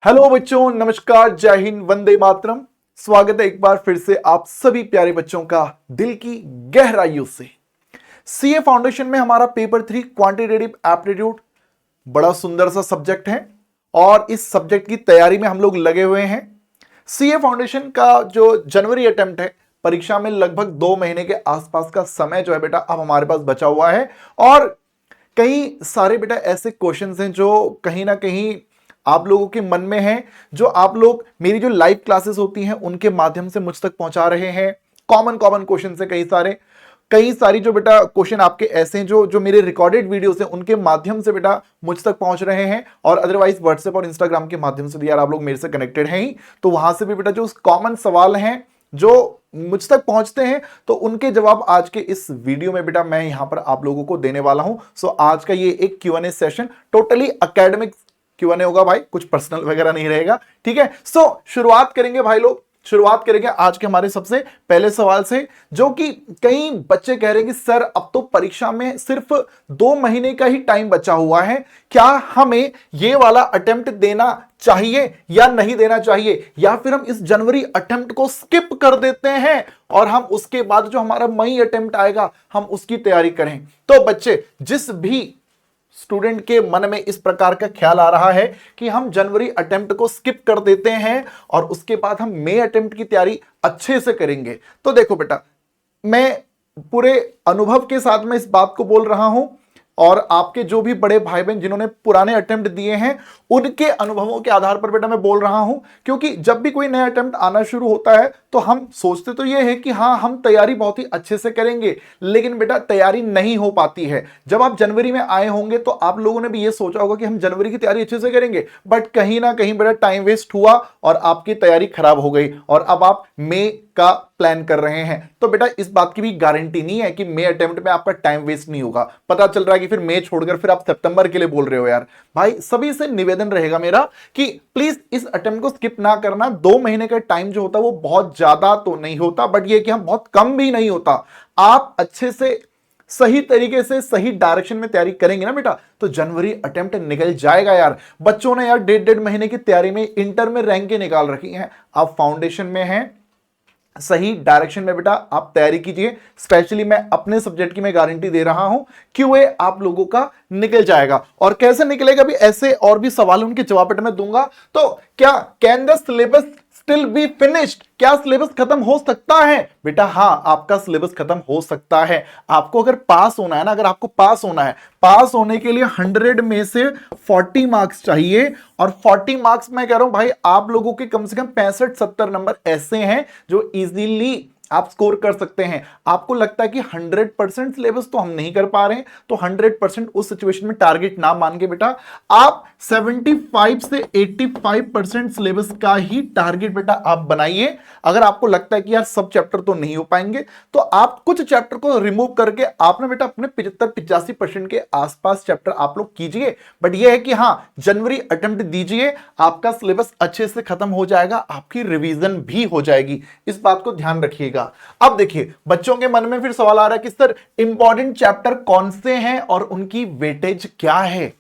Hello बच्चों, नमस्कार, जय हिंद, वंदे मातरम। स्वागत है एक बार फिर से आप सभी प्यारे बच्चों का दिल की गहराइयों से। सीए फाउंडेशन में हमारा पेपर 3 क्वांटिटेटिव एप्टीट्यूड बड़ा सुंदर सा सब्जेक्ट है और इस सब्जेक्ट की तैयारी में हम लोग लगे हुए हैं। सीए फाउंडेशन का जो जनवरी अटेम्प्ट है, परीक्षा में लगभग 2 महीने के आसपास का समय जो है बेटा अब हमारे पास बचा हुआ है और कई सारे बेटा ऐसे क्वेश्चंस हैं जो कहीं ना कहीं आप लोगों के मन में है, जो आप लोग मेरी जो लाइव क्लासेस होती हैं उनके माध्यम से मुझ तक पहुंचा रहे हैं। कॉमन कॉमन क्वेश्चन है, कई सारी जो बेटा क्वेश्चन आपके ऐसे हैं जो मेरे रिकॉर्डेड वीडियोस हैं उनके माध्यम से बेटा मुझ तक पहुंच रहे हैं और अदरवाइज व्हाट्सएप और इंस्टाग्राम के माध्यम से भी यार आप लोग मेरे से कनेक्टेड हैं ही, तो वहां से भी बेटा जो कॉमन सवाल हैं जो मुझ तक पहुंचते हैं तो उनके जवाब आज के इस वीडियो में बेटा मैं यहां पर आप लोगों को देने वाला हूं। सो आज का ये एक Q&A session totally academic Q&A होगा भाई, कुछ पर्सनल वगैरह नहीं रहेगा, ठीक है। सो शुरुआत करेंगे भाई लोग, शुरुआत करेंगे आज के हमारे सबसे पहले सवाल से, जो कि कई बच्चे कह रहे हैं कि सर अब तो परीक्षा में सिर्फ 2 महीने का ही टाइम बचा हुआ है, क्या हमें ये वाला अटेम्प्ट देना चाहिए या नहीं देना चाहिए, या फिर हम इस जनवरी अटेम्प्ट को स्किप कर देते हैं और हम उसके बाद जो हमारा मई अटेम्प्ट आएगा हम उसकी तैयारी करें। तो बच्चे, जिस भी स्टूडेंट के मन में इस प्रकार का ख्याल आ रहा है कि हम जनवरी अटेम्प्ट को स्किप कर देते हैं और उसके बाद हम मई अटेम्प्ट की तैयारी अच्छे से करेंगे, तो देखो बेटा, मैं पूरे अनुभव के साथ में इस बात को बोल रहा हूं और आपके जो भी बड़े भाई बहन जिन्होंने पुराने अटेम्प्ट दिए हैं उनके अनुभवों के आधार पर बेटा मैं बोल रहा हूं, क्योंकि जब भी कोई नया अटेम्प्ट आना शुरू होता है तो हम सोचते तो ये है कि हाँ हम तैयारी बहुत ही अच्छे से करेंगे, लेकिन बेटा तैयारी नहीं हो पाती है। जब आप जनवरी में आए होंगे तो आप लोगों ने भी ये सोचा होगा कि हम जनवरी की तैयारी अच्छे से करेंगे, बट कहीं ना कहीं बेटा टाइम वेस्ट हुआ और आपकी तैयारी खराब हो गई और अब आप मई का प्लान कर रहे हैं। तो बेटा इस बात की भी गारंटी नहीं है कि मई अटेम्प्ट में आपका टाइम वेस्ट नहीं होगा। पता चल रहा है कि फिर मई छोड़कर फिर आप सितंबर के लिए बोल रहे हो। यार भाई, सभी से निवेदन रहेगा मेरा कि प्लीज इस अटेम्प्ट को स्किप ना करना। 2 महीने का टाइम जो होता है वो बहुत ज्यादा तो नहीं होता, बट ये कि हम बहुत कम भी नहीं होता। आप अच्छे से सही तरीके से सही डायरेक्शन में तैयारी करेंगे ना बेटा तो जनवरी अटेम्प्ट निकल जाएगा। यार बच्चों ने यार 1.5 महीने की तैयारी में इंटर में रैंकें निकाल रखी हैं, आप फाउंडेशन में हैं, सही डायरेक्शन में बेटा आप तैयारी कीजिए। स्पेशली मैं अपने सब्जेक्ट की मैं गारंटी दे रहा हूं, QA आप लोगों का निकल जाएगा। और कैसे निकलेगा भी, ऐसे और भी सवाल उनके जवाब बेटा मैं दूंगा। तो क्या can the syllabus still be finished, क्या सिलेबस खत्म हो सकता है? बेटा हाँ, आपका सिलेबस खत्म हो सकता है। आपको अगर पास होना है ना, अगर आपको पास होना है, पास होने के लिए 100 में से 40 मार्क्स चाहिए और 40 मार्क्स मैं कह रहा हूं भाई आप लोगों के कम से कम 65-70 नंबर ऐसे हैं जो इजीली आप स्कोर कर सकते हैं। आपको लगता है कि 100% सिलेबस तो हम नहीं कर पा रहे हैं, तो 100% उस सिचुएशन में टारगेट ना मान के बेटा आप 75 से 85% सिलेबस का ही टारगेट बेटा आप बनाइए। अगर आपको लगता है कि यार सब चैप्टर तो नहीं हो पाएंगे तो आप कुछ चैप्टर को रिमूव करके आप ना बेटा अपने 75-85% के आसपास चैप्टर आप लोग कीजिए। बट ये है कि हाँ, जनवरी अटेम्प्ट दीजिए, आपका सिलेबस अच्छे से खत्म हो जाएगा, आपकी रिवीजन भी हो जाएगी, इस बात को ध्यान रखिएगा। अब देखिए, बच्चों के मन में फिर सवाल आ रहा है कि सर इंपॉर्टेंट चैप्टर कौन से हैं और उनकी वेटेज क्या है,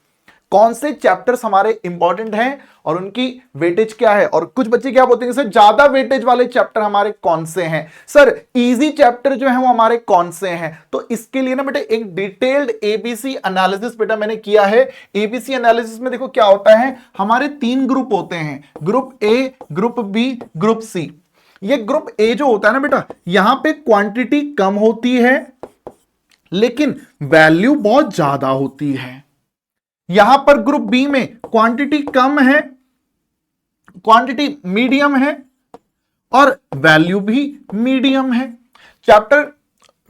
कौन से चैप्टर्स हमारे इंपॉर्टेंट हैं और उनकी वेटेज क्या है। और कुछ बच्चे क्या बोलते हैं सर ज्यादा वेटेज वाले चैप्टर हमारे कौन से हैं, सर इजी चैप्टर जो है वो हमारे कौन से हैं। तो इसके लिए ना बेटा एक डिटेल्ड एबीसी एनालिसिस बेटा मैंने किया है। एबीसी एनालिसिस में देखो क्या होता है, हमारे 3 ग्रुप होते हैं, group A, group B, group C. ये ग्रुप ए जो होता है ना बेटा, यहां पे क्वांटिटी कम होती है लेकिन वैल्यू बहुत ज्यादा होती है। यहां पर ग्रुप बी में क्वांटिटी कम है, क्वांटिटी मीडियम है और वैल्यू भी मीडियम है। चैप्टर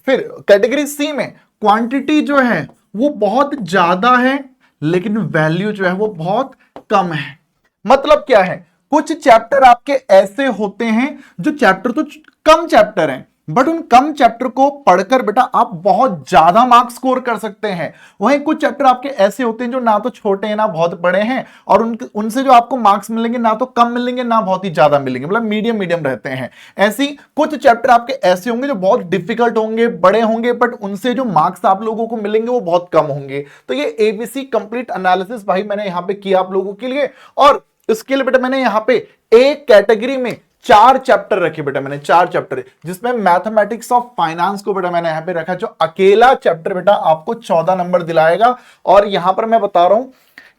फिर कैटेगरी सी में क्वांटिटी जो है वो बहुत ज्यादा है लेकिन वैल्यू जो है वो बहुत कम है। मतलब क्या है, कुछ चैप्टर आपके ऐसे होते हैं जो चैप्टर तो कम चैप्टर हैं बट उन कम चैप्टर को पढ़कर बेटा आप बहुत ज्यादा मार्क्स स्कोर कर सकते हैं। वहीं कुछ चैप्टर आपके ऐसे होते हैं जो ना तो छोटे हैं ना बहुत बड़े हैं और उनसे जो आपको मार्क्स मिलेंगे ना तो कम मिलेंगे ना बहुत ही ज्यादा मिलेंगे, मतलब मीडियम मीडियम रहते हैं। ऐसी कुछ चैप्टर आपके ऐसे होंगे जो बहुत डिफिकल्ट होंगे, बड़े होंगे, बट उनसे जो मार्क्स आप लोगों को मिलेंगे वो बहुत कम होंगे। तो ये एबीसी कंप्लीट एनालिसिस भाई मैंने यहां पे किया आप लोगों के लिए। और इसके लिए बेटा मैंने यहां पे एक कैटेगरी में 4 चैप्टर रखे बेटा, मैंने 4 चैप्टर, जिसमें मैथमेटिक्स ऑफ फाइनेंस को बेटा मैंने यहां पे रखा, जो अकेला चैप्टर बेटा आपको 14 नंबर दिलाएगा। और यहां पर मैं बता रहा हूं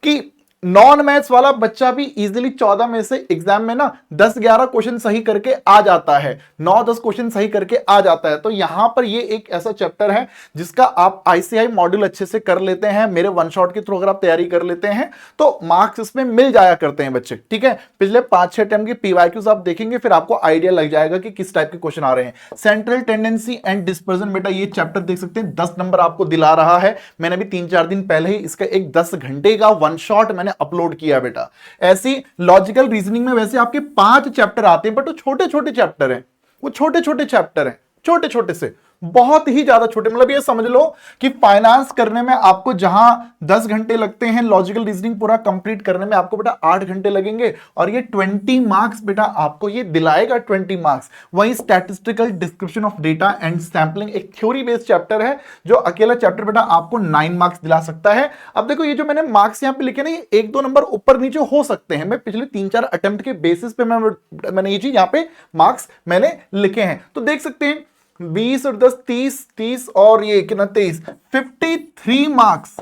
कि नॉन मैथ्स वाला बच्चा भी इजीली 14 में से एग्जाम में ना 10-11 क्वेश्चन सही करके आ जाता है, 9-10 क्वेश्चन सही करके आ जाता है। तो यहां पर ये एक ऐसा चैप्टर है जिसका आप आईसीआई मॉड्यूल अच्छे से कर लेते हैं, मेरे वन शॉट के थ्रू अगर आप तैयारी कर लेते हैं तो मार्क्स इसमें मिल जाया करते हैं बच्चे, ठीक है। पिछले 5-6 टाइम के पीवाईक्यूज आप देखेंगे, फिर आपको आइडिया लग जाएगा कि किस टाइप के क्वेश्चन आ रहे हैं। सेंट्रल टेंडेंसी एंड डिस्पर्जन बेटा ये चैप्टर देख सकते हैं 10 नंबर आपको दिला रहा है। मैंने भी 3-4 दिन पहले ही इसका एक 10 घंटे का वन शॉट मैंने अपलोड किया बेटा। ऐसी लॉजिकल रीजनिंग में वैसे आपके 5 चैप्टर आते हैं, बट वो छोटे छोटे चैप्टर हैं, वो छोटे छोटे चैप्टर हैं, छोटे छोटे से बहुत ही ज्यादा छोटे। मतलब ये समझ लो कि फाइनेंस करने में आपको जहां 10 घंटे लगते हैं, लॉजिकल रीजनिंग पूरा कंप्लीट करने में आपको बेटा 8 घंटे लगेंगे, और ये 20 मार्क्स बेटा आपको ये दिलाएगा, 20 मार्क्स। वहीं statistical description of data and sampling एक थ्योरी बेस्ड चैप्टर है, जो अकेला चैप्टर बेटा आपको 9 मार्क्स दिला सकता है। अब देखो ये जो मैंने मार्क्स यहां पे लिखे ना, ये 1-2 नंबर ऊपर नीचे हो सकते हैं। मैं पिछले 3-4 अटेम्प्ट के बेसिस पे मैंने ये चीज यहां पे मार्क्स मैंने लिखे हैं, तो देख सकते हैं 20 और 10 30 और ये कितना 23, 53 मार्क्स,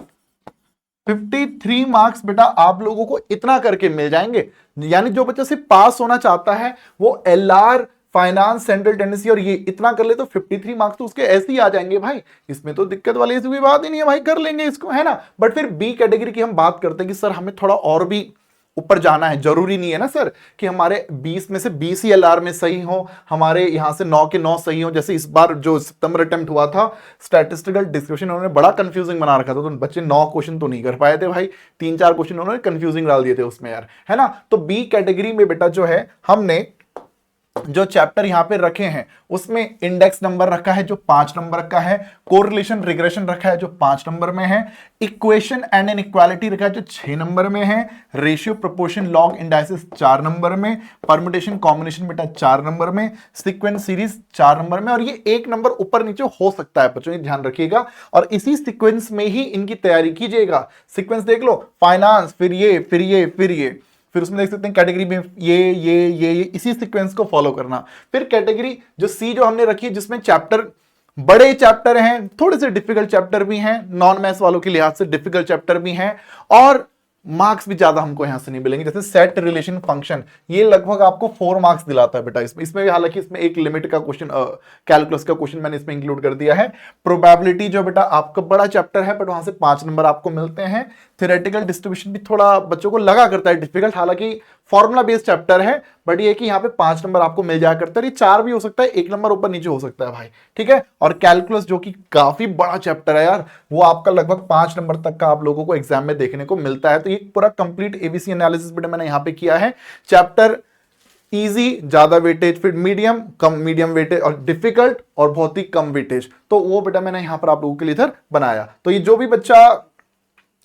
53 मार्क्स बेटा आप लोगों को इतना करके मिल जाएंगे। यानी जो बच्चा सिर्फ पास होना चाहता है वो एलआर, फाइनेंस, सेंट्रल टेंडेंसी और ये इतना कर ले तो 53 मार्क्स तो उसके ऐसे ही आ जाएंगे भाई। इसमें तो दिक्कत वाली ऐसी कोई बात ही नहीं है भाई, कर लेंगे इसको, है ना। बट फिर बी कैटेगरी की हम बात करते हैं कि सर हमें थोड़ा और भी ऊपर जाना है, जरूरी नहीं है ना सर कि हमारे 20 में से 20 ही एलआर में सही हो, हमारे यहां से 9 के 9 सही हो। जैसे इस बार जो सितंबर अटेम्प्ट हुआ था स्टैटिस्टिकल डिस्क्रिप्शन, उन्होंने बड़ा कंफ्यूजिंग बना रखा था, तो बच्चे 9 क्वेश्चन तो नहीं कर पाए थे भाई, 3-4 क्वेश्चन उन्होंने कंफ्यूजिंग डाल दिए थे उसमें यार, है ना। तो बी कैटेगरी में बेटा जो है हमने जो चैप्टर यहां पे रखे हैं उसमें इंडेक्स नंबर रखा है जो 5 नंबर का है, कोरिलेशन रिग्रेशन रखा है जो 5 नंबर में है, इक्वेशन एंड इनइक्वालिटी रखा है जो 6 नंबर में है, ratio proportion log indices 4 number में, परम्यूटेशन कॉम्बिनेशन बेटा 4 नंबर में, सीक्वेंस सीरीज 4 नंबर में, और ये 1 नंबर ऊपर नीचे हो सकता है बच्चों, ये ध्यान रखिएगा। और इसी सीक्वेंस में ही इनकी तैयारी कीजिएगा। सीक्वेंस देख लो, फाइनेंस, फिर ये फिर ये फिर ये, फिर उसमें देख सकते हैं कैटेगरी में ये इसी सीक्वेंस को फॉलो करना। फिर कैटेगरी जो सी जो हमने रखी है जिसमें चैप्टर बड़े चैप्टर हैं, थोड़े से डिफिकल्ट चैप्टर भी हैं, नॉन मैथ्स वालों के लिहाज से डिफिकल्ट चैप्टर भी हैं, और मार्क्स भी ज्यादा हमको यहां से नहीं मिलेंगे। जैसे सेट रिलेशन फंक्शन, ये लगभग आपको 4 मार्क्स दिलाता है बेटा इसमें हालांकि इसमें एक लिमिट का क्वेश्चन, कैलकुलस का क्वेश्चन मैंने इसमें इंक्लूड कर दिया है। प्रोबेबिलिटी जो बेटा आपका बड़ा चैप्टर है, बट वहां से 5 नंबर आपको मिलते हैं। थ्योरेटिकल डिस्ट्रीब्यूशन भी थोड़ा बच्चों को लगा करता है डिफिकल्ट, हालांकि फॉर्मुला बेस्ड चैप्टर है, बट ये कि यहाँ पे 5 नंबर आपको मिल जाया करता है। ये 4 भी हो सकता है, 1 नंबर ऊपर नीचे हो सकता है भाई, ठीक है। और कैलकुलस जो कि काफी बड़ा चैप्टर है यार, वो आपका लगभग 5 नंबर तक का आप लोगों को एग्जाम में देखने को मिलता है। तो ये पूरा कंप्लीट एबीसी एनालिसिस बेटा मैंने यहाँ पे किया है। चैप्टर इजी ज्यादा वेटेज, फिर मीडियम कम मीडियम वेटेज, और डिफिकल्ट और बहुत ही कम वेटेज, तो वो बेटा मैंने यहाँ पर आप लोगों के लिए इधर बनाया। तो ये जो भी बच्चा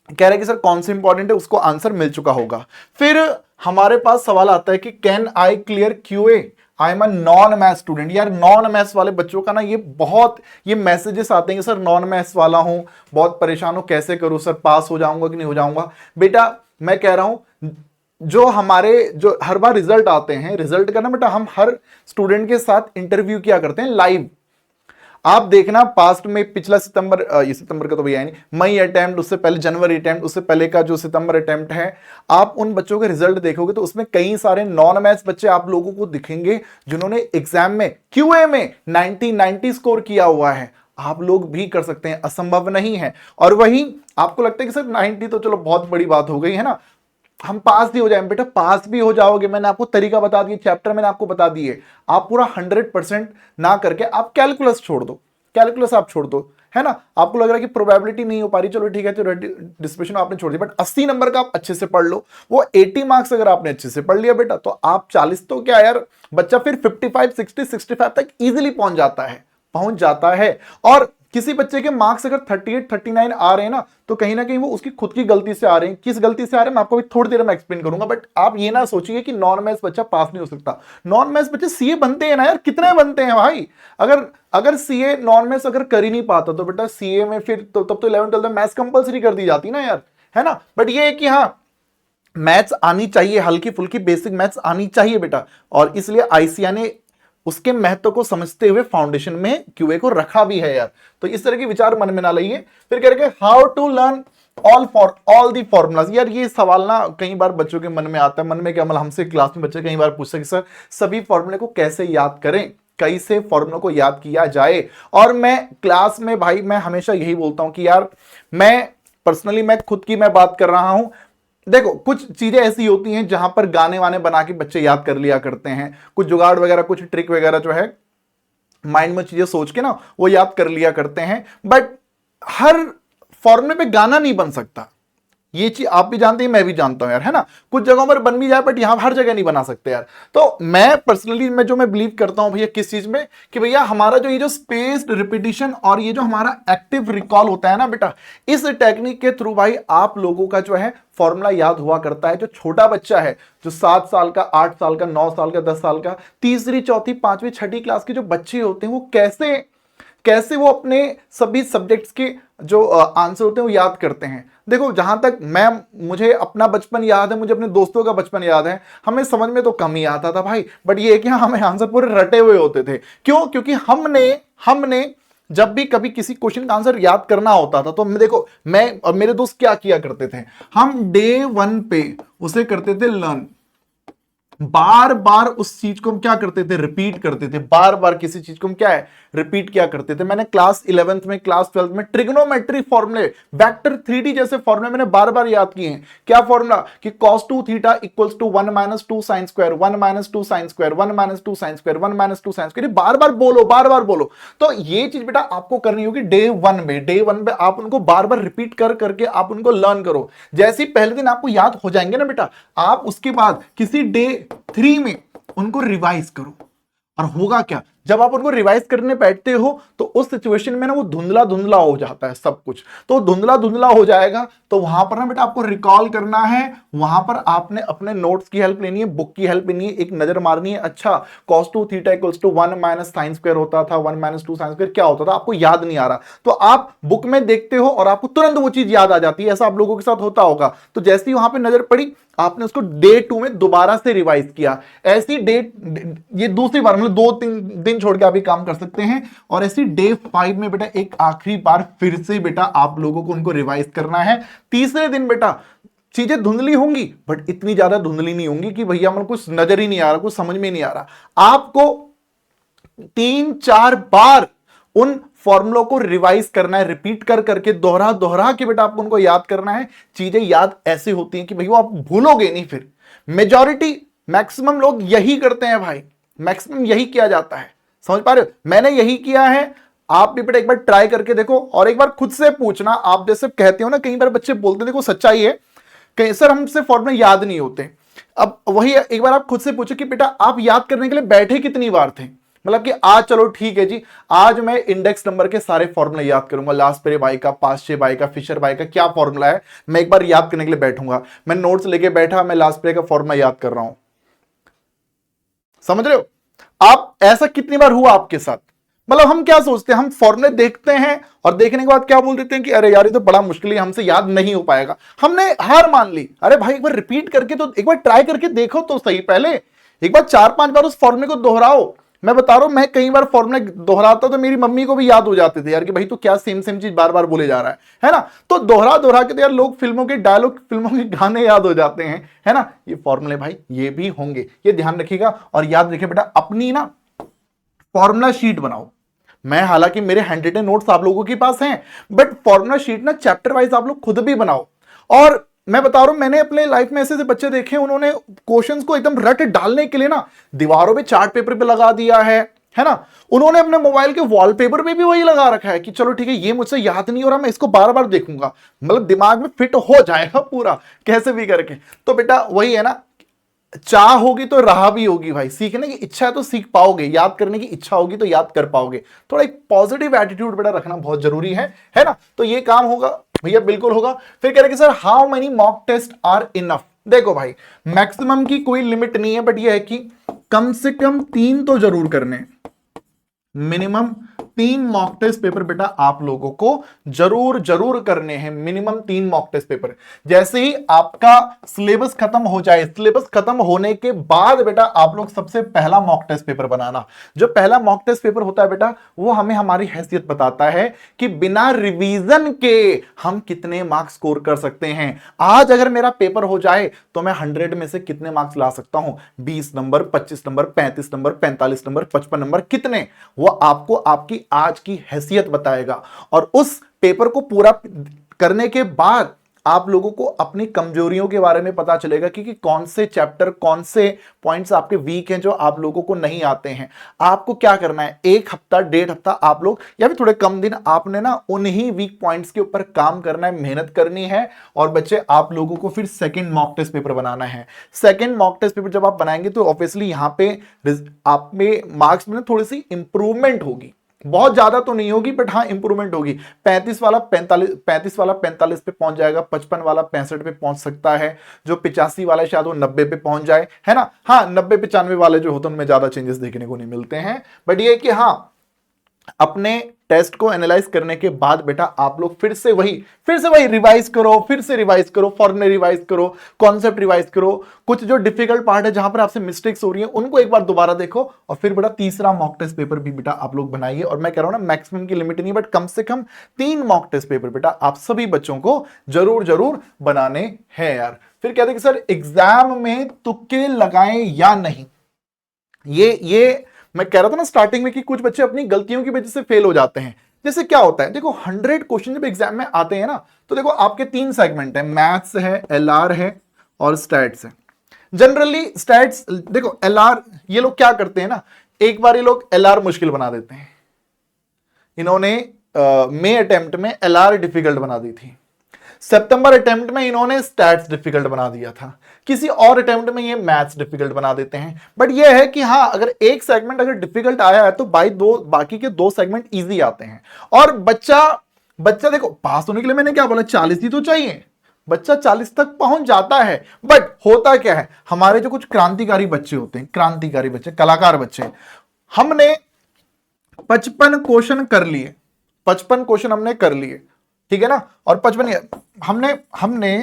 कह रहा है कि सर कौन सा इंपॉर्टेंट है, उसको आंसर मिल चुका होगा। फिर हमारे पास सवाल आता है कि can I clear QA, I am a non maths student. यार नॉन मैथ्स वाले बच्चों का ना ये मैसेजेस आते हैं कि सर नॉन मैथ्स वाला हूं, बहुत परेशान हूं, कैसे करूं सर, पास हो जाऊंगा कि नहीं हो जाऊंगा। बेटा मैं कह रहा हूं जो हर बार रिजल्ट आते हैं, रिजल्ट का ना बेटा हम हर स्टूडेंट के साथ इंटरव्यू किया करते हैं लाइव। आप देखना पास्ट में पिछला सितंबर, ये सितंबर का तो भैया नहीं, मई अटेम्प्ट, उससे पहले जनवरी अटेम्प्ट, उससे पहले का जो सितंबर अटेम्प्ट है, आप उन बच्चों के रिजल्ट देखोगे तो उसमें कई सारे नॉन मैथ्स बच्चे आप लोगों को दिखेंगे जिन्होंने एग्जाम में क्यूए में 90 स्कोर किया हुआ है। आप लोग भी कर सकते हैं, असंभव नहीं है। और वही आपको लगता है कि सर 90 तो चलो बहुत बड़ी बात हो गई है ना, हम पास भी हो जाएंगे। बेटा पास भी हो जाओगे, मैंने आपको तरीका बता दिया, चैप्टर मैंने आपको बता दिए। आप पूरा 100% ना करके आप कैलकुलस छोड़ दो, कैलकुलस आप छोड़ दो, है ना। आपको लग रहा है कि प्रोबेबिलिटी नहीं हो पा रही, चलो ठीक है, तो डिस्ट्रीब्यूशन आपने छोड़ दिया, बट 80 नंबर का आप अच्छे से पढ़ लो। वो 80 मार्क्स अगर आपने अच्छे से पढ़ लिया बेटा, तो आप 40 तो क्या यार, बच्चा फिर 55 60 65 तक इजीली पहुंच जाता है। और किसी बच्चे के मार्क्स अगर 38 39 आ रहे हैं ना, तो कहीं ना कहीं वो उसकी खुद की गलती से आ रहे हैं। किस गलती से आ रहे हैं मैं आपको थोड़ी देर में एक्सप्लेन करूंगा। बट आप ये ना सोचिए कि नॉन मैथ्स बच्चा पास नहीं हो सकता। नॉन मैथ्स बच्चे सीए बनते हैं ना यार, कितने बनते हैं भाई। अगर सीए नॉन मैथ्स अगर कर ही नहीं पाता तो बेटा सीए में फिर तो तब तो 11th 12th में मैथ्स कंपलसरी कर दी जाती ना यार, है ना। बट ये है कि हाँ मैथ्स आनी चाहिए, हल्की फुल्की बेसिक मैथ्स आनी चाहिए बेटा। और इसलिए आईसीएआई ने उसके महत्व को समझते हुए फाउंडेशन में क्यूए को रखा भी है यार। तो इस तरह के विचार मन में ना लाइए। फिर कह रहे how to learn all the formulas. यार ये सवाल ना कई बार बच्चों के मन में आता है, मन में क्या मतलब हमसे क्लास में बच्चे कई बार पूछते हैं कि सर सभी फॉर्मूले को कैसे याद करें, कैसे फॉर्मूला को याद किया जाए। और मैं क्लास में भाई मैं हमेशा यही बोलता हूं कि यार मैं पर्सनली मैं खुद की मैं बात कर रहा हूं। देखो कुछ चीजें ऐसी होती हैं जहां पर गाने वाने बना के बच्चे याद कर लिया करते हैं, कुछ जुगाड़ वगैरह कुछ ट्रिक वगैरह जो है माइंड में चीजें सोच के ना वो याद कर लिया करते हैं। बट हर फॉर्मूले पे गाना नहीं बन सकता, ये चीज आप भी जानते हैं मैं भी जानता हूं यार, है ना। कुछ जगहों पर बन भी जाए बट यहां हर जगह नहीं बना सकते यार। तो मैं पर्सनली मैं बिलीव करता हूं भैया किस चीज में कि भैया हमारा जो ये जो स्पेस्ड रिपीटिशन और ये जो हमारा एक्टिव रिकॉल होता है ना बेटा, इस टेक्निक के थ्रू भाई आप लोगों का जो है फॉर्मूला याद हुआ करता है। जो छोटा बच्चा है, जो 7 साल का, 8 साल का, 9 साल का, 10 साल का, तीसरी चौथी पांचवी छठी क्लास के जो बच्चे होते हैं वो कैसे कैसे वो अपने सभी सब्जेक्ट्स के जो आंसर होते हैं वो याद करते हैं। देखो जहां तक मुझे अपना बचपन याद है, मुझे अपने दोस्तों का बचपन याद है, हमें समझ में तो कम ही आता था भाई, बट ये कि हमें आंसर पूरे रटे हुए होते थे। क्यों? क्योंकि हमने जब भी कभी किसी क्वेश्चन का आंसर याद करना होता था तो देखो मैं और मेरे दोस्त क्या किया करते थे, हम डे 1 पे उसे करते थे लर्न, बार बार उस चीज को हम क्या करते थे, रिपीट करते थे, बार बार किसी चीज को हम क्या है रिपीट क्या करते थे। मैंने क्लास 11th में, क्लास 12th में ट्रिग्नोमेट्री फॉर्मूले, वेक्टर 3D जैसे फॉर्मूले मैंने बार बार याद किए हैं। क्या फॉर्मूला कि cos 2 theta equals to 1 minus 2 sine square, 1 minus 2 sine square, 1 minus 2 sine square, 1 minus 2 sine square, बार बार बोलो, बार बार बोलो। तो ये चीज बेटा आपको करनी होगी डे 1 में। डे 1 पे आप उनको बार बार रिपीट कर करके आप उनको लर्न करो। जैसे ही पहले दिन आपको याद हो जाएंगे ना बेटा, आप उसके बाद किसी डे 3 में उनको रिवाइज करो। और होगा क्या, जब आप उनको रिवाइज करने बैठते हो तो उस सिचुएशन में ना वो धुंधला धुंधला हो जाता है सब कुछ, तो धुंधला धुंधला हो जाएगा। तो वहां पर ना बेटा आपको रिकॉल करना है, वहां पर आपने अपने नोट्स की हेल्प लेनी है, बुक की हेल्प लेनी है, एक नजर मारनी है। अच्छा cos 2 theta equals to 1 minus sine square होता था, 1 माइनस 2 साइन स्क्वायर क्या होता था, आपको याद नहीं आ रहा, तो आप बुक में देखते हो और आपको तुरंत वो चीज याद आ जाती है। ऐसा आप लोगों के साथ होता होगा। तो जैसे ही वहां पर नजर पड़ी आपने उसको डे 2 में दोबारा से रिवाइज किया। ऐसी ये दूसरी बार, मतलब 2-3 दिन छोड़ के आप ये काम कर सकते हैं। और ऐसी डे 5 में बेटा एक आखिरी बार फिर से बेटा आप लोगों को उनको रिवाइज करना है। तीसरे दिन बेटा चीजें धुंधली होंगी बट इतनी ज्यादा धुंधली नहीं होंगी कि भैया मतलब कुछ नजर ही नहीं आ रहा, कुछ समझ में नहीं आ रहा। आपको 3-4 बार उन फॉर्मूलों को रिवाइज करना है, रिपीट कर करके दोहरा दोहरा के बेटा आपको उनको याद करना है। चीजें याद ऐसे होती हैं कि भैया आप भूलोगे नहीं। फिर मेजॉरिटी मैक्सिमम लोग यही करते हैं भाई, मैक्सिमम यही किया जाता है। समझ पा रहे हो? मैंने यही किया है, आप भी बेटा एक बार ट्राई करके देखो और एक बार खुद से पूछना। आप जैसे कहते हो ना, कई बार बच्चे बोलते हैं, देखो सच्चाई है, कहीं सर हमसे फॉर्मूले याद नहीं होते। अब वही एक बार आप खुद से पूछो कि बेटा आप याद करने के लिए बैठे कितनी बार थे, मतलब कि आज चलो ठीक है जी, आज मैं इंडेक्स नंबर के सारे फॉर्मूले याद करूंगा, लास्पेरे बाई का, पास्चे बाई का, फिशर बाई का क्या फॉर्मूला है, मैं एक बार याद करने के लिए बैठूंगा। मैं नोट्स लेके बैठा, मैं लास्पेरे का फॉर्मूला याद कर रहा हूं। समझ रहे हो? आप ऐसा कितनी बार हुआ आपके साथ? मतलब हम क्या सोचते हैं, हम फॉर्मूले देखते हैं और देखने के बाद क्या बोल देते हैं कि अरे यार ये तो बड़ा मुश्किल है, हमसे याद नहीं हो पाएगा, हमने हार मान ली। अरे भाई एक बार रिपीट करके तो एक बार ट्राई करके देखो तो सही, पहले एक बार 4-5 बार उस फॉर्मूले को दोहराओ। मैं बता रहा हूं, मैं कई बार फॉर्मूले दोहराता तो मेरी मम्मी को भी याद हो जाते थे यार कि भाई तो क्या सेम सेम चीज बार बार बोले जा रहा है ना। तो दोहरा दोहरा के तो यार लोग फिल्मों के डायलॉग, फिल्मों के गाने याद हो जाते हैं, है ना। ये फॉर्मूले भाई ये भी होंगे, ये ध्यान रखिएगा। और याद रखिए बेटा अपनी ना फॉर्मूला शीट बनाओ। मैं हालांकि मेरे हैंड रिटन नोट्स आप लोगों के पास हैं, बट फॉर्मूला शीट ना चैप्टर वाइज आप लोग खुद भी बनाओ। और मैं बता रहा हूं, मैंने अपने लाइफ में ऐसे बच्चे देखे, उन्होंने क्वेश्चंस को एकदम रट डालने के लिए ना दीवारों पे चार्ट पेपर पे लगा दिया है ना। उन्होंने अपने मोबाइल के वॉलपेपर पे भी वही लगा रखा है कि चलो ठीक है ये मुझसे याद नहीं हो रहा, मैं इसको बार बार देखूंगा, मतलब दिमाग में फिट हो जाएगा पूरा कैसे भी करके। तो बेटा वही है ना, चाह होगी तो राह भी होगी भाई, सीखने की इच्छा है तो सीख पाओगे, याद करने की इच्छा होगी तो याद कर पाओगे। थोड़ा एक पॉजिटिव एटीट्यूड बेटा रखना बहुत जरूरी है ना। तो ये काम होगा भैया, बिल्कुल होगा। फिर कह रहे कि sir how many mock test are enough. देखो भाई मैक्सिमम की कोई लिमिट नहीं है, बट ये है कि कम से कम 3 तो जरूर करने, मिनिमम 3 मॉक टेस्ट पेपर बेटा आप लोगों को जरूर जरूर करने हैं, मिनिमम 3 मॉक टेस्ट पेपर। जैसे ही आपका सिलेबस खत्म हो जाए, सिलेबस खत्म होने के बाद बेटा आप लोग सबसे पहला मॉक टेस्ट पेपर बनाना। जो पहला मॉक टेस्ट पेपर होता है बेटा वो हमें हमारी हैसियत बताता है कि बिना रिवीजन के हम कितने मार्क्स स्कोर कर सकते हैं। आज अगर मेरा पेपर हो जाए तो मैं 100 में से कितने मार्क्स ला सकता हूं, 20 number, 25 number, 35 number, 45 number, 55 number, कितने, वो आपको आपकी आज की हैसियत बताएगा। और उस पेपर को पूरा करने के बाद आप लोगों को अपनी कमजोरियों के बारे में पता चलेगा कि कौन से चैप्टर, कौन से पॉइंट्स आपके वीक हैं जो आप लोगों को नहीं आते हैं। आपको क्या करना है, 1 हफ्ता 1.5 हफ्ता आप लोग या फिर थोड़े कम दिन आपने ना उन्हीं वीक पॉइंट्स के ऊपर काम करना है, मेहनत करनी है। और बच्चे आप लोगों को फिर सेकंड मॉक टेस्ट पेपर बनाना है। सेकंड मॉक टेस्ट पेपर जब आप बनाएंगे तो ऑब्वियसली यहां पे आप में मार्क्स में थोड़ी सी इंप्रूवमेंट होगी, बहुत ज्यादा तो नहीं होगी बट हाँ इंप्रूवमेंट होगी। 35 वाला 45 पे पहुंच जाएगा, 55 वाला 65 पे पहुंच सकता है, जो 85 वाला शायद वो 90 पे पहुंच जाए, है ना। हाँ 90-95 वाले जो होते हैं उनमें ज्यादा चेंजेस देखने को नहीं मिलते हैं। बट ये कि हाँ अपने टेस्ट को एनालाइज करने के बाद बेटा आप लोग फिर से वही रिवाइज करो, फिर से रिवाइज करो, फॉर्मूले रिवाइज करो, कॉन्सेप्ट रिवाइज करो। कुछ जो डिफिकल्ट पार्ट है जहां पर आपसे मिस्टेक्स हो रही है उनको एक बार दोबारा देखो और फिर बेटा तीसरा मॉक टेस्ट पेपर भी बेटा आप लोग बनाइए। और मैं कह रहा हूं ना मैक्सिमम की लिमिट नहीं बट कम से कम 3 मॉक टेस्ट पेपर बेटा आप सभी बच्चों को जरूर जरूर बनाने हैं यार। फिर कहते हैं कि सर एग्जाम में तुक्के लगाएं या नहीं, ये मैं कह रहा था ना स्टार्टिंग में कि कुछ बच्चे अपनी गलतियों की वजह से फेल हो जाते हैं। जैसे क्या होता है, देखो 100 क्वेश्चन जब एग्जाम में आते हैं ना तो देखो आपके 3 सेगमेंट है, मैथ्स है, एलआर है और स्टैट्स है। जनरली स्टैट्स देखो, एलआर ये लोग क्या करते हैं ना, एक बार ये लोग एलआर मुश्किल बना देते हैं। इन्होंने मई अटेम्प्ट में एलआर डिफिकल्ट बना दी थी, सितंबर अटेम्प्ट में इन्होंने स्टैट्स डिफिकल्ट बना दिया था, किसी और अटेम्प्ट में ये मैथ्स डिफिकल्ट बना देते हैं। बट ये है कि हाँ अगर एक सेगमेंट अगर डिफिकल्ट आया है तो बाकी के 2 सेगमेंट इजी आते हैं। और बच्चा देखो पास होने के लिए मैंने क्या बोला, 40 ही तो चाहिए, बच्चा 40 तक पहुंच जाता है। बट होता क्या है, हमारे जो कुछ क्रांतिकारी बच्चे होते हैं, क्रांतिकारी बच्चे, कलाकार बच्चे, हमने 55 क्वेश्चन कर लिए, 55 क्वेश्चन हमने कर लिए, ठीक है ना। और 55 हमने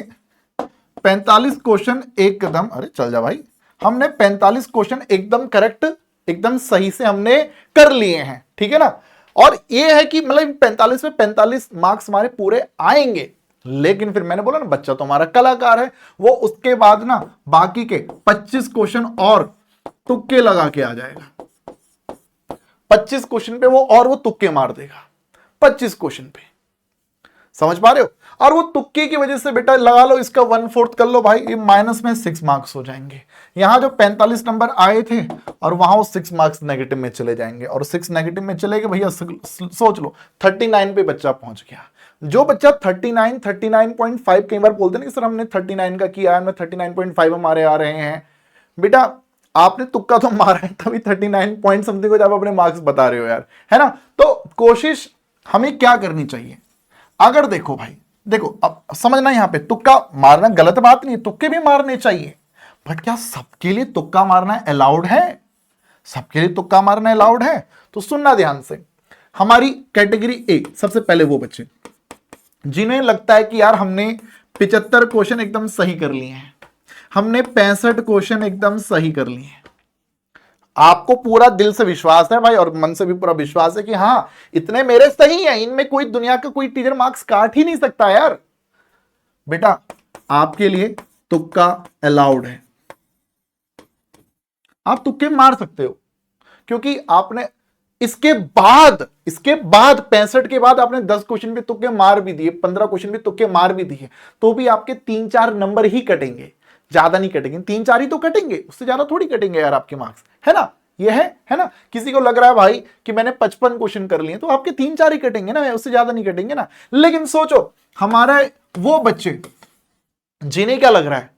45 क्वेश्चन एकदम, अरे चल जा भाई, हमने 45 क्वेश्चन एकदम करेक्ट, एकदम सही से हमने कर लिए हैं, ठीक है ना। और ये है कि मतलब 45 में 45 मार्क्स हमारे पूरे आएंगे। लेकिन फिर मैंने बोला ना बच्चा तो हमारा कलाकार है, वो उसके बाद ना बाकी के 25 क्वेश्चन और तुक्के लगा के आ जाएगा। 25 क्वेश्चन पे वो तुक्के मार देगा, 25 क्वेश्चन पे, समझ पा रहे हो। और वो तुक्के की वजह से बेटा लगा लो इसका 1/4 कर लो भाई, ये माइनस में 6 मार्क्स हो जाएंगे। यहां जो 45 नंबर आए थे और वहां वो 6 मार्क्स नेगेटिव में चले जाएंगे, और 6 नेगेटिव में चले गए भैया, सोच लो 39 पे बच्चा पहुंच गया। जो बच्चा 39.5, कई बार बोलते ना कि सर हमने 39 का किया है, 39.5 हमारे आ रहे हैं, बेटा आपने तुक्का तो मारा है तभी 39 पॉइंट समथिंग को आप अपने मार्क्स बता रहे हो यार, है ना। तो कोशिश हमें क्या करनी चाहिए, अगर देखो भाई, देखो अब समझना, यहां पे तुक्का मारना गलत बात नहीं है, तुक्के भी मारने चाहिए, बट क्या सबके लिए तुक्का मारना अलाउड है? सबके लिए तुक्का मारना अलाउड है? तो सुनना ध्यान से, हमारी कैटेगरी ए, सबसे पहले वो बच्चे जिन्हें लगता है कि यार हमने 75 क्वेश्चन एकदम सही कर लिए हैं, हमने 65 क्वेश्चन एकदम सही कर लिए हैं, आपको पूरा दिल से विश्वास है भाई और मन से भी पूरा विश्वास है कि हाँ इतने मेरे सही हैं, इनमें कोई दुनिया का कोई टीचर मार्क्स काट ही नहीं सकता यार, बेटा आपके लिए तुक्का अलाउड है, आप तुक्के मार सकते हो। क्योंकि आपने इसके बाद 65 के बाद आपने 10 क्वेश्चन भी तुक्के मार भी दिए, 15 क्वेश्चन भी तुक्के मार भी दिए, तो भी आपके 3-4 नंबर ही कटेंगे, ज्यादा नहीं कटेंगे, 3-4 ही तो कटेंगे, उससे ज्यादा थोड़ी कटेंगे यार आपके मार्क्स, है ना। ये है ना। किसी को लग रहा है भाई कि मैंने 55 क्वेश्चन कर लिए तो आपके 3-4 ही कटेंगे ना, उससे ज्यादा नहीं कटेंगे ना। लेकिन सोचो हमारे वो बच्चे जिन्हें क्या लग रहा है,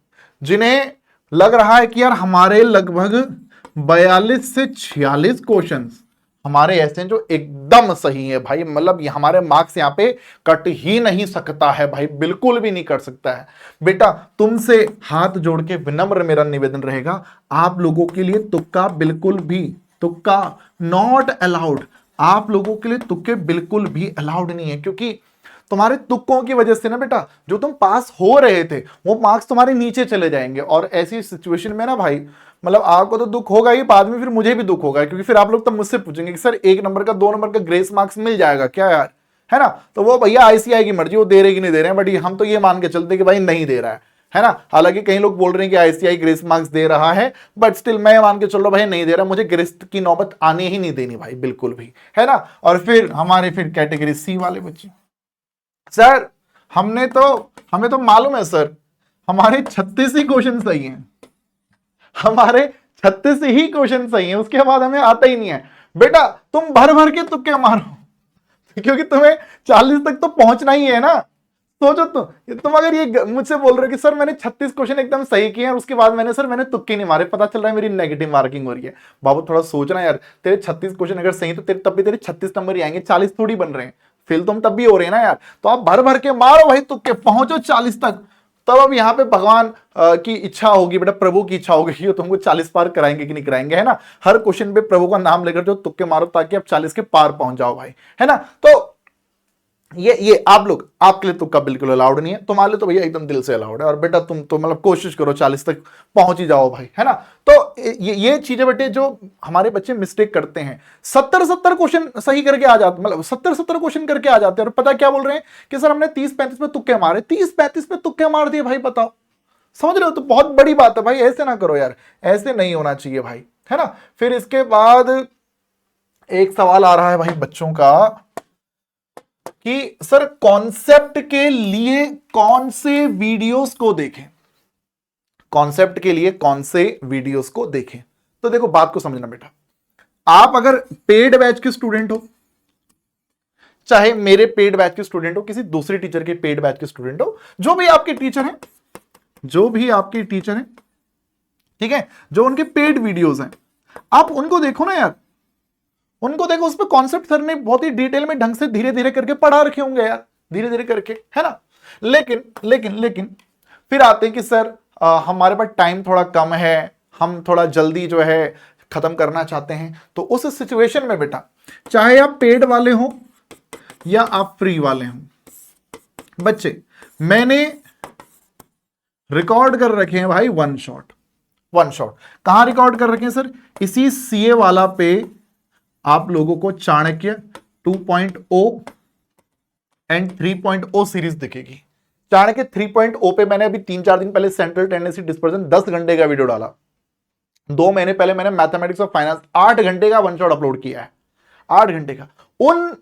जिन्हें लग रहा है कि यार हमारे लगभग 42 से 46 क्वेश्चन हमारे ऐसे हैं जो एकदम सही है भाई, मतलब हमारे मार्क्स यहां पे कट ही नहीं सकता है भाई, बिल्कुल भी नहीं कट सकता है। बेटा तुमसे हाथ जोड़ के विनम्र मेरा निवेदन रहेगा, आप लोगों के लिए तुक्का बिल्कुल भी, तुक्का नॉट अलाउड। आप लोगों के लिए तुक्के बिल्कुल भी अलाउड नहीं है, क्योंकि तुम्हारे तुक्कों की वजह से ना बेटा जो तुम पास हो रहे थे वो मार्क्स तुम्हारे नीचे चले जाएंगे। और ऐसी सिचुएशन में ना भाई मतलब आपको तो दुख होगा ही, बाद में फिर मुझे भी दुख होगा, क्योंकि फिर आप लोग तब मुझसे पूछेंगे कि सर 1 नंबर का 2 नंबर का ग्रेस मार्क्स मिल जाएगा क्या यार, है ना। तो वो भैया आईसीआई की मर्जी, वो दे रहे कि नहीं दे रहे हैं, बट हम तो ये मान के चलते कि भाई नहीं दे रहा है ना। हालांकि कई लोग बोल रहे हैं कि आईसीआई ग्रेस मार्क्स दे रहा है, बट स्टिल मैं मान के चल रहा भाई नहीं दे रहा, मुझे ग्रेस की नौबत आने ही नहीं देनी भाई बिल्कुल भी, है ना। और फिर हमारे फिर कैटेगरी सी वाले बच्चे, सर हमें तो मालूम है सर, हमारे 36 ही क्वेश्चन सही हैं, हमारे 36 ही क्वेश्चन सही हैं, उसके बाद हमें आता ही नहीं है। बेटा तुम भर भर के तुक्के मारो क्योंकि तुम्हें 40 तक तो पहुंचना ही है ना। सोचो तुम अगर ये मुझसे बोल रहे हो कि सर मैंने 36 क्वेश्चन एकदम सही किए और उसके बाद मैंने तुक्के नहीं मारे, पता चल रहा है मेरी नेगेटिव मार्किंग हो रही है। बाबू थोड़ा सोचना यार, तेरे 36 क्वेश्चन अगर सही तो तेरे तब भी तेरे 36 नंबर ही आएंगे, 40 थोड़ी बन रहे हैं, फेल तुम तब भी हो रहे हैं ना यार। तो आप भर भर के मारो भाई तुक्के, पहुंचो 40 तक, तब अब यहाँ पे भगवान की इच्छा होगी बेटा, प्रभु की इच्छा होगी कि तुमको 40 पार कराएंगे कि नहीं कराएंगे, है ना। हर क्वेश्चन पे प्रभु का नाम लेकर जो तुक्के मारो ताकि आप 40 के पार पहुंच जाओ भाई, है ना। तो ये आप लोग, आपके लिए तुक्का बिल्कुल अलाउड नहीं है, तुम्हारे लिए तो भैया एकदम दिल से अलाउड है। और बेटा तुम तो मतलब कोशिश करो 40 तक पहुंच ही जाओ भाई, है ना। तो ये चीजें बेटे जो हमारे बच्चे मिस्टेक करते हैं, 70 क्वेश्चन सही करके आ जाते, मतलब 70 क्वेश्चन करके आ जाते हैं, और पता क्या बोल रहे हैं कि सर हमने 30-35 पे तुक्के मारे, 30-35 पे तुक्के मार दिए भाई, बताओ, समझ रहे हो। तो बहुत बड़ी बात है भाई, ऐसे ना करो यार, ऐसे नहीं होना चाहिए भाई, है ना। फिर इसके बाद एक सवाल आ रहा है भाई बच्चों का कि सर कॉन्सेप्ट के लिए कौन से वीडियोस को देखें, कॉन्सेप्ट के लिए कौन से वीडियोस को देखें। तो देखो बात को समझना बेटा, आप अगर पेड बैच के स्टूडेंट हो, चाहे मेरे पेड बैच के स्टूडेंट हो, किसी दूसरे टीचर के पेड बैच के स्टूडेंट हो, जो भी आपके टीचर हैं, जो भी आपके टीचर हैं, ठीक है, जो उनके पेड वीडियोस हैं, आप उनको देखो ना यार, उनको देखो, उस पर कॉन्सेप्ट सर ने बहुत ही डिटेल में ढंग से धीरे धीरे करके पढ़ा रखे होंगे यार, धीरे धीरे करके, है ना। लेकिन लेकिन लेकिन फिर आते हैं कि सर हमारे पास टाइम थोड़ा कम है, हम थोड़ा जल्दी जो है खत्म करना चाहते हैं। तो उस सिचुएशन में बेटा, चाहे आप पेड वाले हो या आप फ्री वाले हो बच्चे, मैंने रिकॉर्ड कर रखे हैं भाई वन शॉट। कहां रिकॉर्ड कर रखे हैं सर, इसी सीए वाला पे आप लोगों को चाणक्य 2.0 एंड 3.0 सीरीज दिखेगी। चाणक्य 3.0 पे मैंने अभी 3-4 दिन पहले सेंट्रल टेंडेंसी डिस्पर्जन 10 घंटे का वीडियो डाला। 2 महीने पहले मैंने मैथमेटिक्स और फाइनेंस 8 घंटे का वन शॉट अपलोड किया है, 8 घंटे का। उन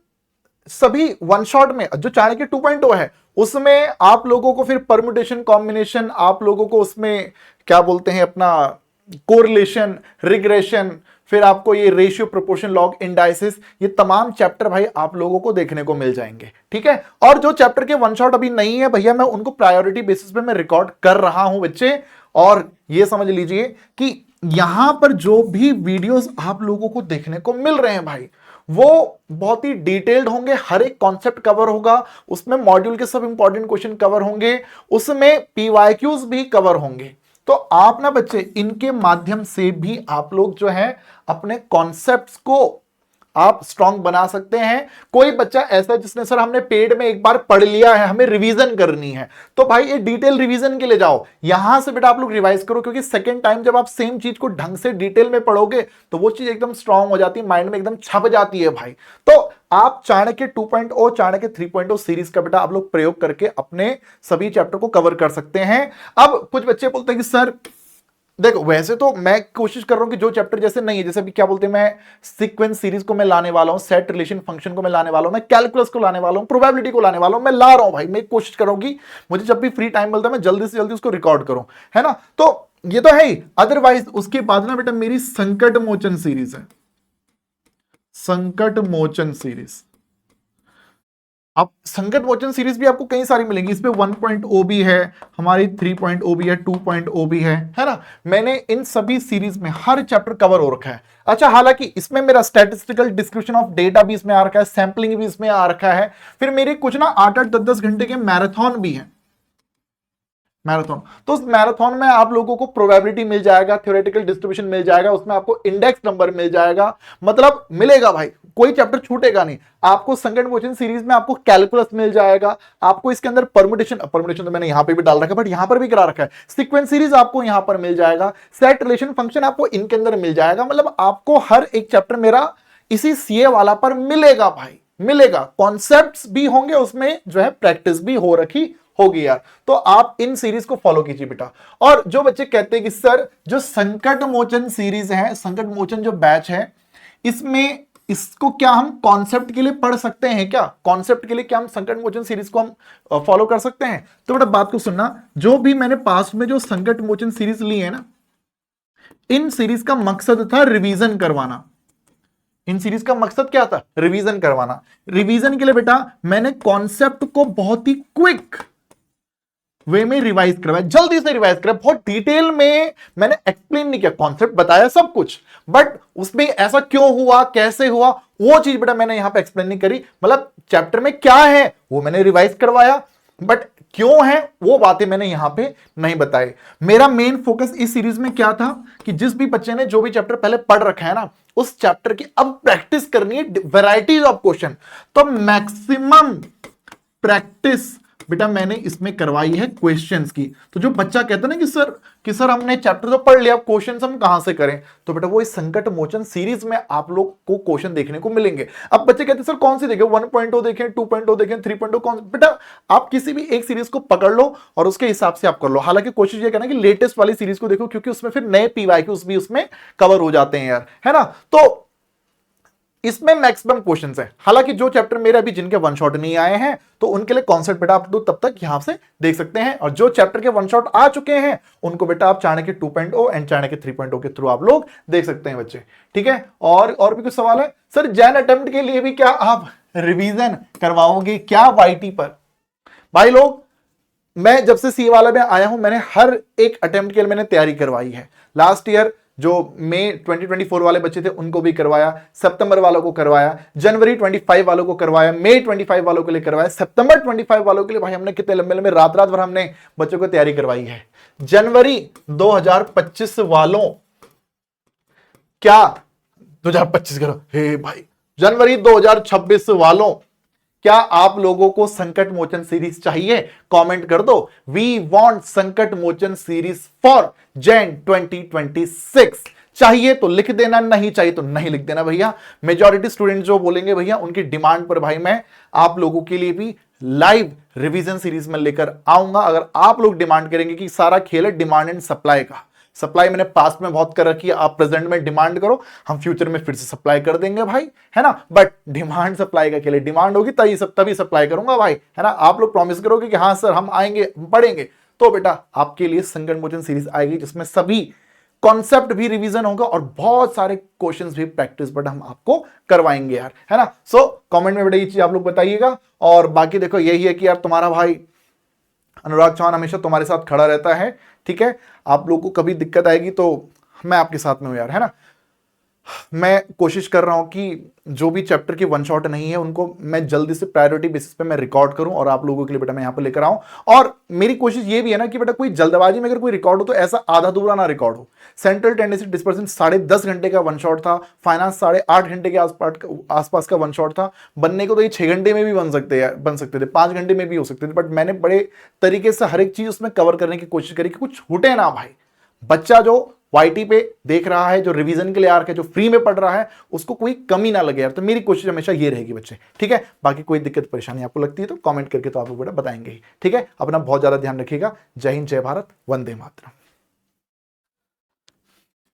सभी वन शॉट में जो चाणक्य 2.0 है उसमें आप लोगों को फिर परम्यूटेशन कॉम्बिनेशन, आप लोगों को उसमें क्या बोलते हैं अपना कोरिलेशन, रिग्रेशन, फिर आपको ये रेशियो, प्रोपोर्शन, लॉग, इंडाइसिस, ये तमाम चैप्टर भाई आप लोगों को देखने को मिल जाएंगे, ठीक है। और जो चैप्टर के वन शॉट अभी नहीं है भैया, मैं उनको प्रायोरिटी बेसिस पे मैं रिकॉर्ड कर रहा हूं बच्चे। और ये समझ लीजिए कि यहां पर जो भी वीडियोस आप लोगों को देखने को मिल रहे हैं भाई, वो बहुत ही डिटेल्ड होंगे, हर एक कॉन्सेप्ट कवर होगा, उसमें मॉड्यूल के सब इंपॉर्टेंट क्वेश्चन कवर होंगे, उसमें पीवाईक्यूज भी कवर होंगे। तो आप ना बच्चे इनके माध्यम से भी आप लोग जो है अपने कॉन्सेप्ट्स को आप स्ट्रांग बना सकते हैं। कोई बच्चा ऐसा जिसने सर हमने पेड में एक बार पढ़ लिया है, हमें रिवीजन करनी है, तो भाई ये डिटेल रिवीजन के लिए जाओ, यहां से बेटा आप लोग रिवाइज करो, क्योंकि सेकंड टाइम जब आप सेम चीज को ढंग से डिटेल में पढ़ोगे तो वो चीज एकदम स्ट्रांग हो जाती है, माइंड में एकदम छप जाती है भाई। तो आप चाणक्य 2.0, चाणक्य 3.0 सीरीज का बेटा आप लोग प्रयोग करके अपने सभी चैप्टर को कवर कर सकते हैं। अब कुछ बच्चे बोलते हैं कि सर देखो वैसे तो मैं कोशिश कर रहा हूं कि जो चैप्टर जैसे नहीं है, जैसे अभी क्या बोलते हैं, मैं सीक्वेंस सीरीज को मैं लाने वाला हूं, सेट रिलेशन फंक्शन को मैं लाने वाला हूं, मैं कैलकुलस को लाने वाला हूं, प्रोबेबिलिटी को लाने वाला हूं, मैं ला रहा हूं भाई, मैं कोशिश कर रहा हूं कि मुझे जब भी फ्री टाइम मिलता है मैं जल्दी से जल्दी उसको रिकॉर्ड करूं, है ना। तो ये तो है ही। अदरवाइज उसके बाद ना बेटा मेरी संकट मोचन सीरीज है, संकट मोचन सीरीज। अब संकट मोचन सीरीज भी आपको कई सारी मिलेंगी, इसमें 1.0 भी है, हमारी 3.0 भी है, 2.0 भी है ना। मैंने इन सभी सीरीज में हर चैप्टर कवर हो रखा है। अच्छा, हालांकि इसमें मेरा स्टैटिस्टिकल डिस्क्रिप्शन ऑफ डेटा भी इसमें आ रखा है, सैंपलिंग भी इसमें आ रखा है, फिर मेरे कुछ ना 8-8, 10-10 घंटे के मैराथन भी है, मैराथन। तो उस मैराथन में आप लोगों को प्रोबेबिलिटी मिल जाएगा, थ्योरेटिकल डिस्ट्रीब्यूशन मिल जाएगा, उसमें आपको इंडेक्स नंबर मिल जाएगा, मतलब मिलेगा भाई, कोई चैप्टर छूटेगा नहीं आपको। संकट मोचन सीरीज में आपको कैलकुलस मिल जाएगा, आपको इसके अंदर परमुटेशन तो मैंने यहां पे भी डाल रखा है, बट यहां पर भी करा रखा है, सीक्वेंस सीरीज आपको यहां पर मिल जाएगा, सेट रिलेशन फंक्शन आपको इनके अंदर मिल जाएगा। मतलब आपको हर एक चैप्टर मेरा इसी सीए वाला पर मिलेगा भाई, मिलेगा। कॉन्सेप्ट्स भी होंगे उसमें, जो है प्रैक्टिस भी हो रखी होगी यार। तो आप इन सीरीज को फॉलो कीजिए बेटा। और जो बच्चे कहते हैं कि सर जो संकट मोचन सीरीज है, संकट मोचन जो बैच है, इसमें इसको क्या हम कॉन्सेप्ट के लिए पढ़ सकते हैं क्या? कॉन्सेप्ट के लिए क्या हम संकट मोचन सीरीज को हम फॉलो कर सकते हैं? तो बेटा बात को सुनना, जो भी मैंने पास्ट में जो संकट मोचन सीरीज ली है ना, इन सीरीज का मकसद था रिवीजन करवाना। इन सीरीज का मकसद क्या था? रिवीजन करवाना। रिवीजन के लिए बेटा मैंने कॉन्सेप्ट को बहुत ही क्विक वे में रिवाइज करवाया, जल्दी से रिवाइज कराया, बहुत डिटेल में मैंने एक्सप्लेन नहीं किया, कॉन्सेप्ट बताया सब कुछ, बट उसमें ऐसा क्यों हुआ, कैसे हुआ, वो चीज बेटा मैंने यहां पे एक्सप्लेन नहीं करी। मतलब चैप्टर में क्या है वो मैंने रिवाइज करवाया, बट क्यों है वो बातें मैंने यहां पे नहीं बताई। मेरा मेन फोकस इस सीरीज में क्या था कि जिस भी बच्चे ने जो भी चैप्टर पहले पढ़ रखा है ना, उस चैप्टर की अब प्रैक्टिस करनी है, वैरायटीज ऑफ क्वेश्चन। तो मैक्सिमम प्रैक्टिस बेटा मैंने इसमें करवाई है क्वेश्चंस की। तो जो बच्चा कहता है ना कि सर हमने चैप्टर तो पढ़ लिया, क्वेश्चंस हम कहां से करें, तो बेटा वो इस संकट मोचन सीरीज में आप लोग को क्वेश्चन देखने को मिलेंगे। अब बच्चे कहते हैं सर कौन सी देखें, 1.0 देखें, 2.0 देखें, 3.0, कौन? बेटा आप किसी भी एक सीरीज को पकड़ लो और उसके हिसाब से आप कर लो। हालांकि कोशिश ये करना कि लेटेस्ट वाली सीरीज को देखो, क्योंकि उसमें फिर नए पीवाईक्यूज भी उसमें कवर हो जाते हैं यार, है ना। तो इसमें मैक्सिमम क्वेश्चंस है। हालांकि जो चैप्टर मेरे अभी जिनके वन शॉट नहीं आए हैं, तो उनके लिए कॉन्सेप्ट बेटा आप तब तक यहां से देख सकते हैं, और जो चैप्टर के वन शॉट आ चुके हैं उनको बेटा आप चाणक्य 2.0 एंड चाणक्य 3.0 के थ्रू आप लोग देख सकते हैं बच्चे, ठीक है। और भी कुछ सवाल है? सर जैन अटेम्प्ट के लिए भी क्या आप रिवीजन करवाओगे क्या वाईटी पर? भाई लोग, मैं जब से सी वाला में आया हूं, मैंने हर एक अटेम्प्ट के लिए मैंने तैयारी करवाई है। लास्ट ईयर जो मई 2024 वाले बच्चे थे उनको भी करवाया, सितंबर वालों को करवाया, जनवरी 25 वालों को करवाया, मई 25 वालों के लिए करवाया, सितंबर 25 वालों के लिए भाई हमने कितने लंबे लंबे रात भर हमने बच्चों को तैयारी करवाई है। जनवरी 2025 वालों, क्या 2025 करो हे भाई, जनवरी 2026 वालों, क्या आप लोगों को संकट मोचन सीरीज चाहिए? कमेंट कर दो, वी वांट संकट मोचन सीरीज फॉर जैन 2026। चाहिए तो लिख देना, नहीं चाहिए तो नहीं लिख देना भैया। मेजॉरिटी स्टूडेंट जो बोलेंगे भैया उनकी डिमांड पर भाई मैं आप लोगों के लिए भी लाइव रिवीजन सीरीज में लेकर आऊंगा। अगर आप लोग डिमांड करेंगे कि सारा खेल है डिमांड एंड सप्लाई का, सप्लाई मैंने पास्ट में बहुत कर रखी है, आप प्रेजेंट में डिमांड करो, हम फ्यूचर में फिर से सप्लाई कर देंगे भाई, है ना। बट डिमांड सप्लाई का खेल, डिमांड होगी तभी सप्लाई करूंगा भाई, है ना। आप लोग प्रॉमिस करोगे कि हाँ सर हम आएंगे, हम पढ़ेंगे, तो बेटा आपके लिए संकट मोचन सीरीज आएगी, जिसमें सभी कॉन्सेप्ट भी रिवीजन होगा और बहुत सारे क्वेश्चंस भी प्रैक्टिस बट हम आपको करवाएंगे यार, है ना। सो कमेंट में बेटा ये चीज आप लोग बताइएगा। और बाकी देखो यही है कि यार तुम्हारा भाई अनुराग चौहान हमेशा तुम्हारे साथ खड़ा रहता है, ठीक है। आप लोगों को कभी दिक्कत आएगी तो मैं आपके साथ में हूं यार, है ना। मैं कोशिश कर रहा हूं कि जो भी चैप्टर की वन शॉट नहीं है उनको मैं जल्दी से प्रायोरिटी बेसिस पे मैं रिकॉर्ड करूं और आप लोगों के लिए बेटा मैं यहां पर लेकर आऊं। और मेरी कोशिश ये भी है ना कि बेटा कोई जल्दबाजी में अगर कोई रिकॉर्ड हो तो ऐसा आधा अधूरा ना रिकॉर्ड हो। सेंट्रल टेंडेंसी डिस्पर्सन 10.5 घंटे का वन शॉट था, फाइनेंस 8.5 घंटे के आसपास का वन शॉट था। बनने को तो ये 6 घंटे में भी बन सकते थे, 5 घंटे में भी हो सकते थे, बट मैंने बड़े तरीके से हर एक चीज उसमें कवर करने की कोशिश करी कि कुछ छूटे ना भाई। बच्चा जो वाईटी पे देख रहा है, जो रिवीजन के लिए आ रहा है, जो फ्री में पढ़ रहा है, उसको कोई कमी ना लगे यार। तो मेरी कोशिश हमेशा ये रहेगी बच्चे, ठीक है। बाकी कोई दिक्कत परेशानी आपको लगती है तो कमेंट करके तो आप लोग बेटा बताएंगे ही, ठीक है। अपना बहुत ज्यादा ध्यान रखिएगा। जय हिंद, जय भारत, वंदे मातरम।